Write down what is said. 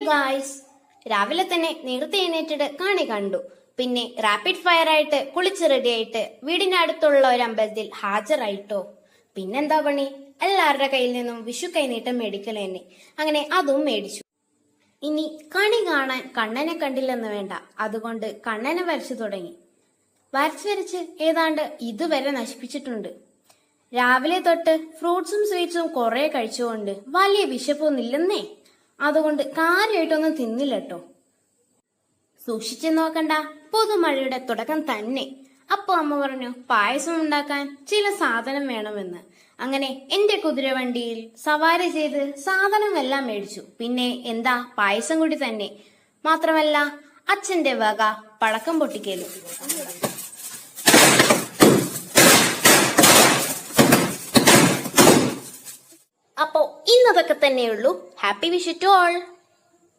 Guys, രാവിലെ തന്നെ നേരത്തെ എഴുന്നേറ്റിട്ട് കാണി കണ്ടു. പിന്നെ റാപ്പിഡ് ഫയർ ആയിട്ട് കുളിച്ച് റെഡിയായിട്ട് വീടിന്റെ അടുത്തുള്ള ഒരു അമ്പലത്തിൽ ഹാജരായിട്ടോ. പിന്നെന്താ പണി, എല്ലാവരുടെ കയ്യിൽ നിന്നും വിഷു കൈനീട്ടം മേടിക്കൽ തന്നെ. അങ്ങനെ അതും മേടിച്ചു. ഇനി കണി കാണാൻ കണ്ണനെ കണ്ടില്ലെന്ന് വേണ്ട, അതുകൊണ്ട് കണ്ണനെ വരച്ചു തുടങ്ങി. വരച്ച് ഏതാണ്ട് ഇതുവരെ നശിപ്പിച്ചിട്ടുണ്ട്. രാവിലെ തൊട്ട് ഫ്രൂട്ട്സും സ്വീറ്റ്സും കുറെ കഴിച്ചുകൊണ്ട് വലിയ വിശപ്പൊന്നില്ലെന്നേ. അതുകൊണ്ട് കാര്യമായിട്ടൊന്നും തിന്നില്ല കേട്ടോ. സൂക്ഷിച്ചു നോക്കണ്ട, പുതുമഴയുടെ തുടക്കം തന്നെ. അപ്പൊ അമ്മ പറഞ്ഞു പായസം ഉണ്ടാക്കാൻ ചില സാധനം വേണമെന്ന്. അങ്ങനെ എന്റെ കുതിരവണ്ടിയിൽ സവാരി ചെയ്ത് സാധനമെല്ലാം മേടിച്ചു. പിന്നെ എന്താ, പായസം കൂടി തന്നെ. മാത്രമല്ല അച്ഛന്റെ വക പടക്കം പൊട്ടിക്കലും. അപ്പോ ഇന്നതൊക്കെ തന്നെയുള്ളൂ. Happy Vishu to all.